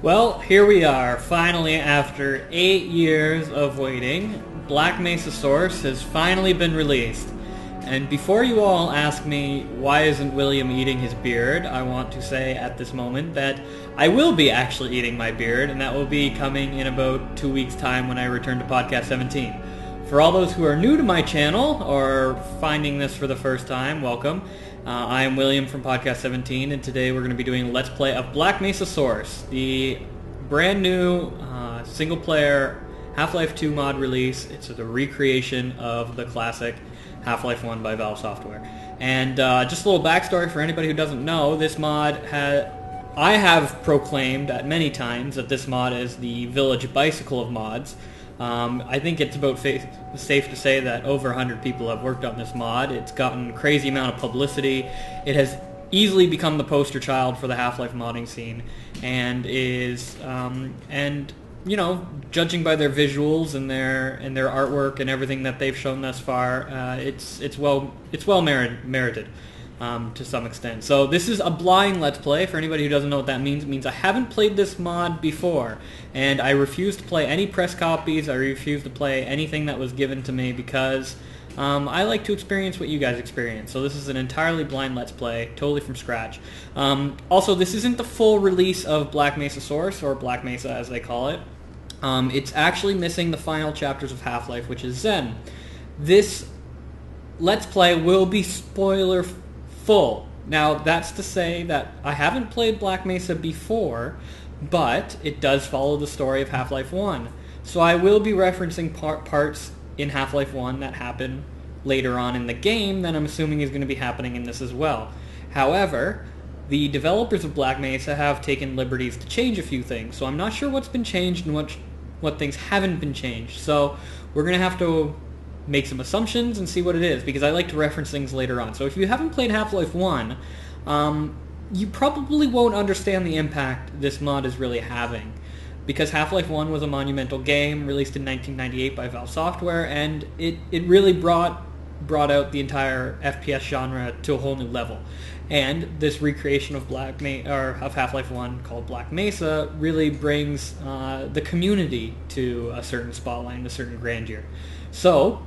Well, here we are, finally, after 8 years of waiting. Black Mesa Source has finally been released. And before you all ask me why isn't William eating his beard, I want to say at this moment that I will be actually eating my beard, and that will be coming in about 2 weeks' time when I return to Podcast 17. For all those who are new to my channel or finding this for the first time, welcome. I am William from Podcast 17, and today we're going to be doing a Let's Play of Black Mesa Source, the brand new single-player Half-Life 2 mod release. It's a recreation of the classic Half-Life 1 by Valve Software. And just a little backstory for anybody who doesn't know, this mod I have proclaimed at many times that this mod is the Village Bicycle of mods. I think it's about safe to say that over 100 people have worked on this mod. It's gotten a crazy amount of publicity. It has easily become the poster child for the Half-Life modding scene, and is you know, judging by their visuals and their artwork and everything that they've shown thus far, it's well merited. To some extent. So this is a blind Let's Play. For anybody who doesn't know what that means, it means I haven't played this mod before, and I refuse to play any press copies. I refuse to play anything that was given to me because I like to experience what you guys experience. So this is an entirely blind Let's Play, totally from scratch. Also, this isn't the full release of Black Mesa Source, or Black Mesa as they call it. It's actually missing the final chapters of Half-Life, which is Zen. This Let's Play will be spoiler full. Now, that's to say that I haven't played Black Mesa before, but it does follow the story of Half-Life 1. So I will be referencing parts in Half-Life 1 that happen later on in the game that I'm assuming is going to be happening in this as well. However, the developers of Black Mesa have taken liberties to change a few things, so I'm not sure what's been changed and what things haven't been changed. So we're going to have to make some assumptions and see what it is, because I like to reference things later on. So if you haven't played Half-Life 1, you probably won't understand the impact this mod is really having, because Half-Life 1 was a monumental game released in 1998 by Valve Software, and it really brought out the entire FPS genre to a whole new level. And this recreation of of Half-Life 1 called Black Mesa really brings the community to a certain spotlight and a certain grandeur. So,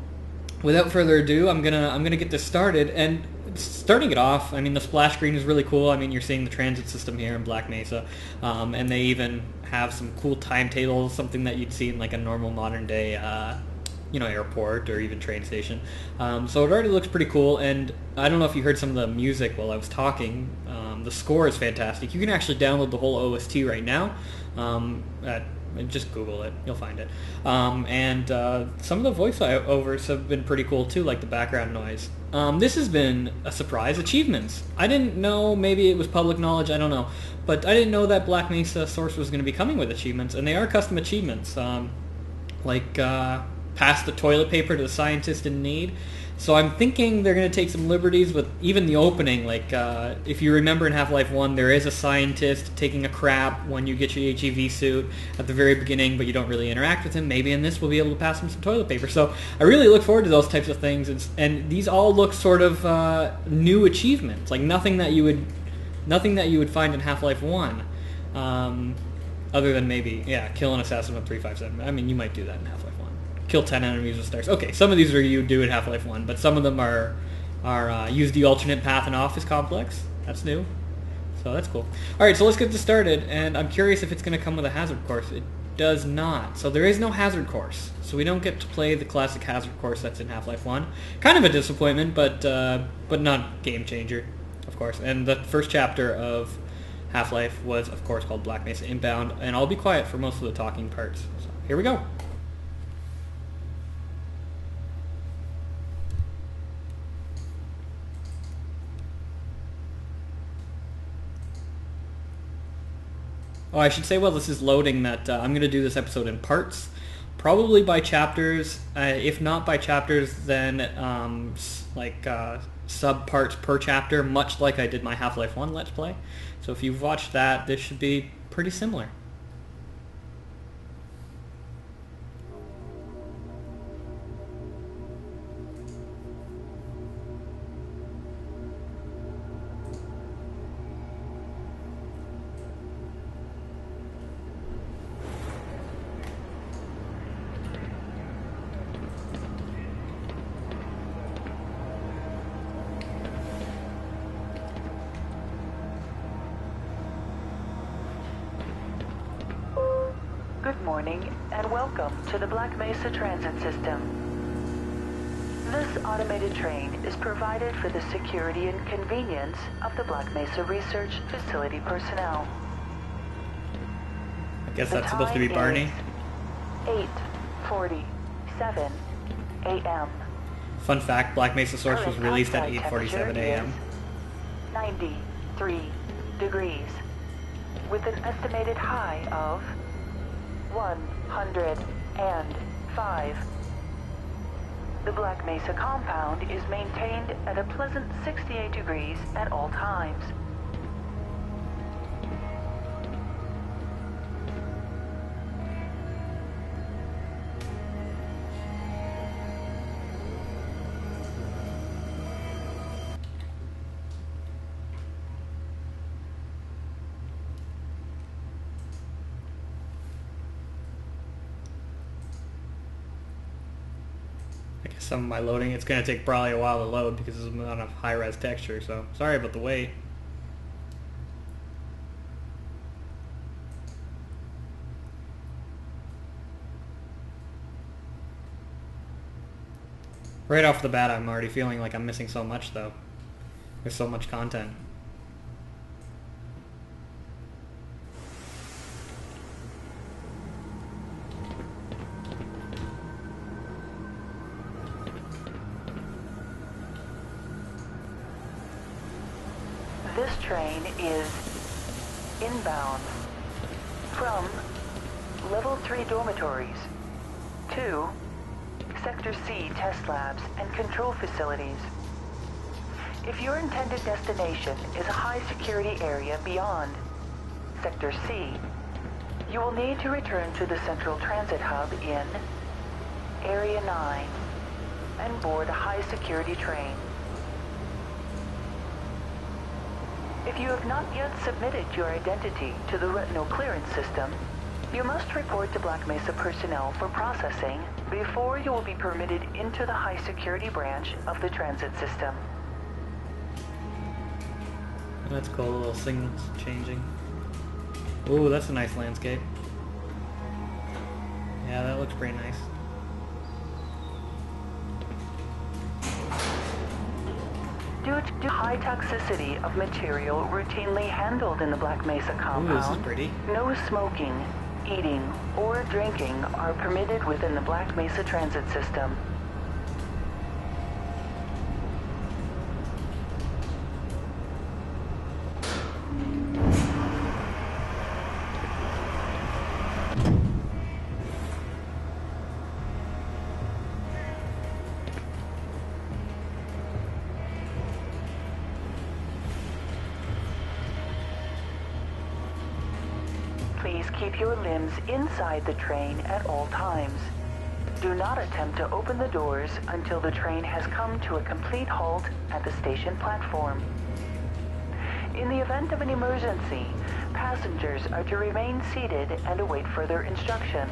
without further ado, I'm gonna get this started. And starting it off, I mean, the splash screen is really cool. I mean, you're seeing the transit system here in Black Mesa, and they even have some cool timetables, something that you'd see in like a normal modern day, airport or even train station. So it already looks pretty cool. And I don't know if you heard some of the music while I was talking. The score is fantastic. You can actually download the whole OST right now. Just Google it, you'll find it. And some of the voiceovers have been pretty cool too, like the background noise. This has been a surprise. Achievements. I didn't know, maybe it was public knowledge, I don't know. But I didn't know that Black Mesa Source was going to be coming with achievements, and they are custom achievements. Pass the toilet paper to the scientist in need. So I'm thinking they're going to take some liberties with even the opening. Like, if you remember in Half-Life 1, there is a scientist taking a crap when you get your HEV suit at the very beginning, but you don't really interact with him. Maybe in this we'll be able to pass him some toilet paper. So I really look forward to those types of things. And these all look sort of new achievements, like nothing that you would find in Half-Life 1, other than maybe, kill an assassin with 357. I mean, you might do that in Half-Life 1. Kill 10 enemies with stars. Okay, some of these are you do in Half-Life 1, but some of them are use the alternate path in Office Complex. That's new. So that's cool. Alright, so let's get this started, and I'm curious if it's going to come with a hazard course. It does not. So there is no hazard course. So we don't get to play the classic hazard course that's in Half-Life 1. Kind of a disappointment, but not game changer, of course. And the first chapter of Half-Life was, of course, called Black Mesa Inbound, and I'll be quiet for most of the talking parts. So here we go. Oh, I should say while this is loading that I'm going to do this episode in parts, probably by chapters. If not by chapters, then sub-parts per chapter, much like I did my Half-Life 1 Let's Play. So if you've watched that, this should be pretty similar. Good morning and welcome to the Black Mesa Transit System. This automated train is provided for the security and convenience of the Black Mesa Research Facility personnel. I guess that's supposed to be Barney. 8:47 a.m. Fun fact, Black Mesa Source was released at 8:47 a.m. 93 degrees, with an estimated high of 105. The Black Mesa compound is maintained at a pleasant 68 degrees at all times. Some of my loading, it's going to take probably a while to load because it's on a high-res texture, so sorry about the wait. Right off the bat, I'm already feeling like I'm missing so much, though. There's so much content. This train is inbound from Level 3 dormitories to Sector C test labs and control facilities. If your intended destination is a high security area beyond Sector C, you will need to return to the Central Transit Hub in Area 9 and board a high security train. If you have not yet submitted your identity to the retinal clearance system, you must report to Black Mesa personnel for processing before you will be permitted into the high security branch of the transit system. That's cool, little signals changing. Ooh, that's a nice landscape. Yeah, that looks pretty nice. Due to high toxicity of material routinely handled in the Black Mesa compound, Ooh, this is pretty. No smoking, eating, or drinking are permitted within the Black Mesa transit system. Please keep your limbs inside the train at all times. Do not attempt to open the doors until the train has come to a complete halt at the station platform. In the event of an emergency, passengers are to remain seated and await further instruction.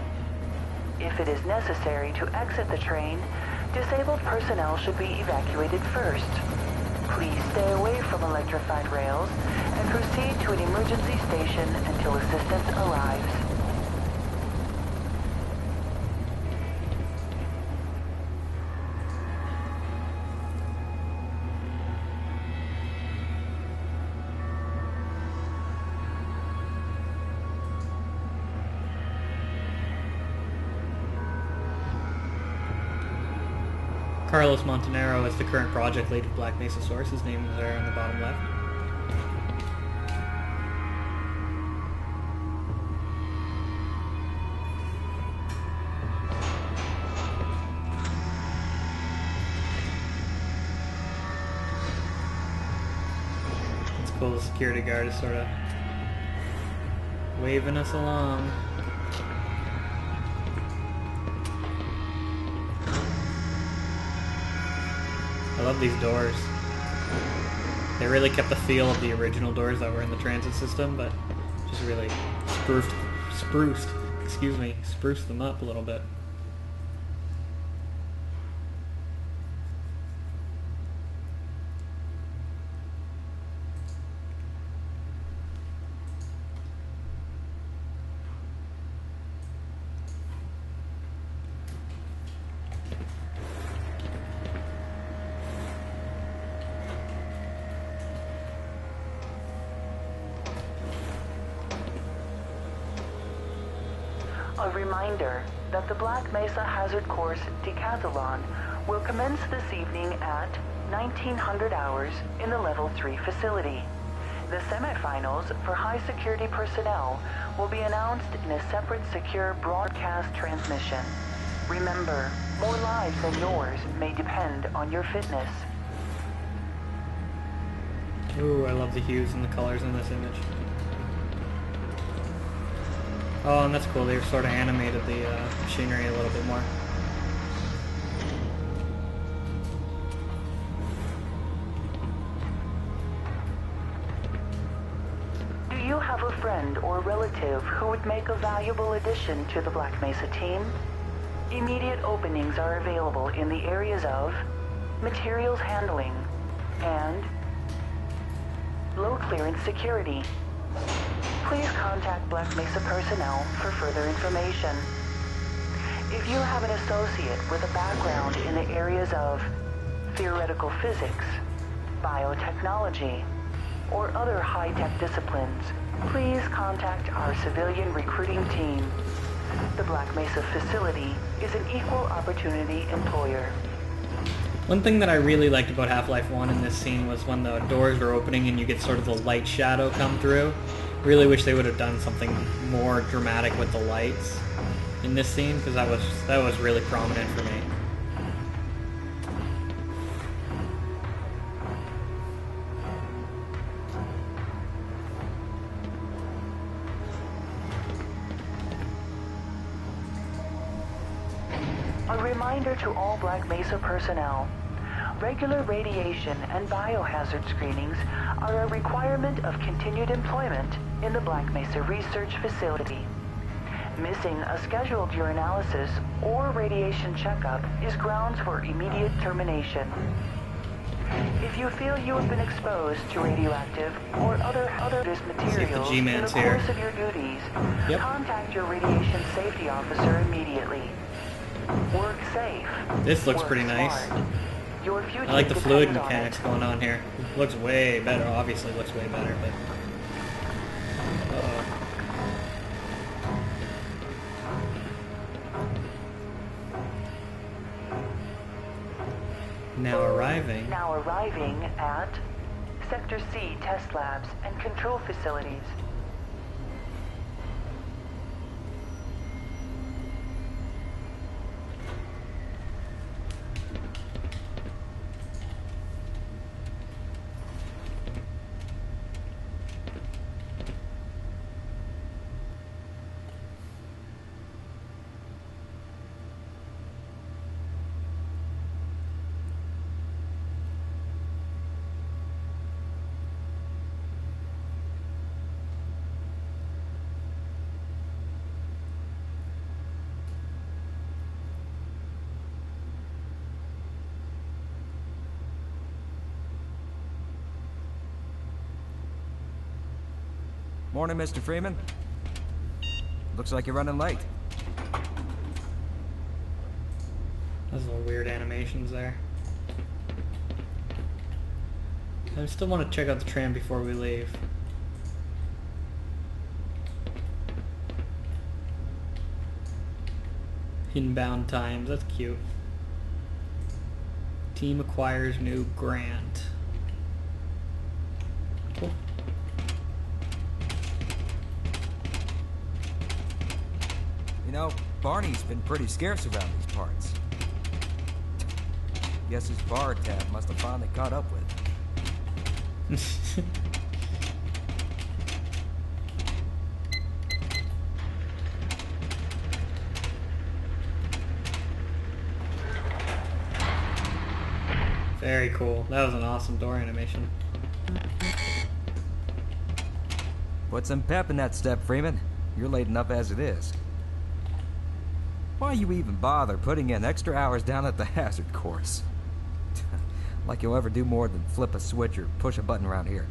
If it is necessary to exit the train, disabled personnel should be evacuated first. Please stay away from electrified rails and proceed to an emergency station until assistance arrives. Carlos Montanaro is the current project lead of Black Mesa Source. His name is there on the bottom left. It's cool, the security guard is sort of waving us along. I love these doors. They really kept the feel of the original doors that were in the transit system, but just really spruced them up a little bit. A reminder that the Black Mesa Hazard Course Decathlon will commence this evening at 1900 hours in the Level 3 facility. The semifinals for high-security personnel will be announced in a separate secure broadcast transmission. Remember, more lives than yours may depend on your fitness. Ooh, I love the hues and the colors in this image. Oh, and that's cool. They've sort of animated the machinery a little bit more. Do you have a friend or relative who would make a valuable addition to the Black Mesa team? Immediate openings are available in the areas of materials handling and low clearance security. Please contact Black Mesa personnel for further information. If you have an associate with a background in the areas of theoretical physics, biotechnology, or other high-tech disciplines, please contact our civilian recruiting team. The Black Mesa facility is an equal opportunity employer. One thing that I really liked about Half-Life 1 in this scene was when the doors were opening and you get sort of the light shadow come through. Really wish they would have done something more dramatic with the lights in this scene, because that was really prominent for me. A reminder to all Black Mesa personnel. Regular radiation and biohazard screenings are a requirement of continued employment in the Black Mesa Research Facility. Missing a scheduled urinalysis or radiation checkup is grounds for immediate termination. If you feel you have been exposed to radioactive or other hazardous materials in the course of your duties, contact your radiation safety officer immediately. Work safe. This looks pretty nice. I like the fluid mechanics going on here. Looks way better. Obviously looks way better, but... Now arriving at Sector C test labs and control facilities. Morning, Mr. Freeman. Looks like you're running late. Those little weird animations there. I still want to check out the tram before we leave. Inbound times, that's cute. Team acquires new grant. Cool. You know, Barney's been pretty scarce around these parts. Guess his bar tab must have finally caught up with him. Very cool. That was an awesome door animation. Put some pep in that step, Freeman. You're late enough as it is. Why you even bother putting in extra hours down at the hazard course? Like you'll ever do more than flip a switch or push a button around here.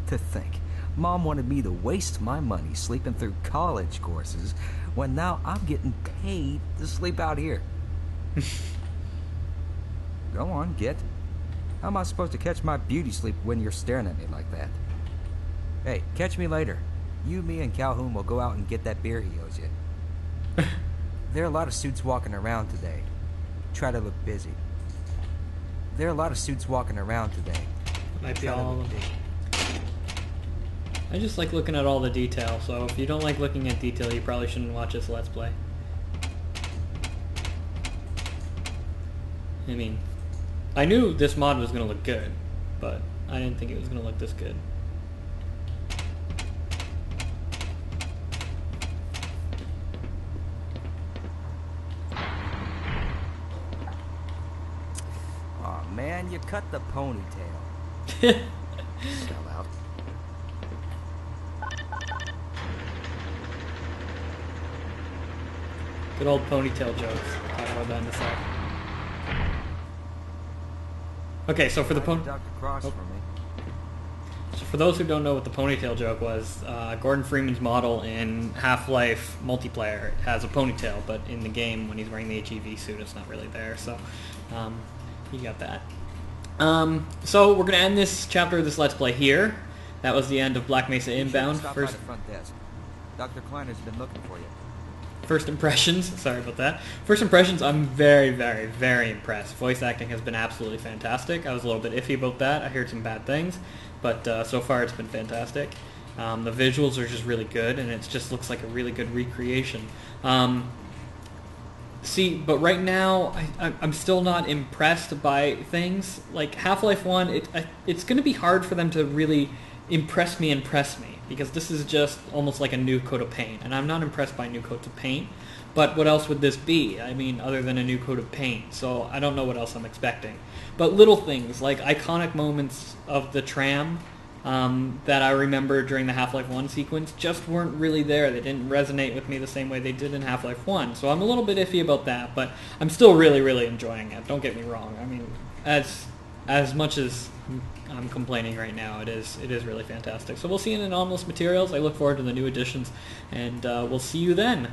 To think, Mom wanted me to waste my money sleeping through college courses when now I'm getting paid to sleep out here. Go on, git. How am I supposed to catch my beauty sleep when you're staring at me like that? Hey, catch me later. You, me, and Calhoun will go out and get that beer he owes you. There are a lot of suits walking around today. Try to look busy. There are a lot of suits walking around today. Might be Try to all look of them. busy. I just like looking at all the detail, so if you don't like looking at detail, you probably shouldn't watch this Let's Play. I mean, I knew this mod was going to look good, but I didn't think it was going to look this good. Aw, man, you cut the ponytail. Fell out. Good old ponytail jokes. Talk about that in a sec. Okay, so for the Ducked across Oh. from me. So for those who don't know what the ponytail joke was, Gordon Freeman's model in Half-Life multiplayer has a ponytail, but in the game, when he's wearing the HEV suit, it's not really there. So you got that. So we're gonna end this chapter of this Let's Play here. That was the end of Black Mesa You should Inbound. stop by the front desk. Dr. Kleiner's been looking for you. First impressions, sorry about that. First impressions, I'm very, very, very impressed. Voice acting has been absolutely fantastic. I was a little bit iffy about that. I heard some bad things, but so far it's been fantastic. The visuals are just really good, and it just looks like a really good recreation. But right now, I'm still not impressed by things. Like Half-Life 1, it's going to be hard for them to really impress me, because this is just almost like a new coat of paint, and I'm not impressed by new coats of paint. But what else would this be? I mean, other than a new coat of paint. So I don't know what else I'm expecting. But little things, like iconic moments of the tram that I remember during the Half-Life 1 sequence just weren't really there. They didn't resonate with me the same way they did in Half-Life 1. So I'm a little bit iffy about that, but I'm still really, really enjoying it. Don't get me wrong. I mean, as much as I'm complaining right now, it is really fantastic. So we'll see you in Anomalous Materials. I look forward to the new editions, and we'll see you then.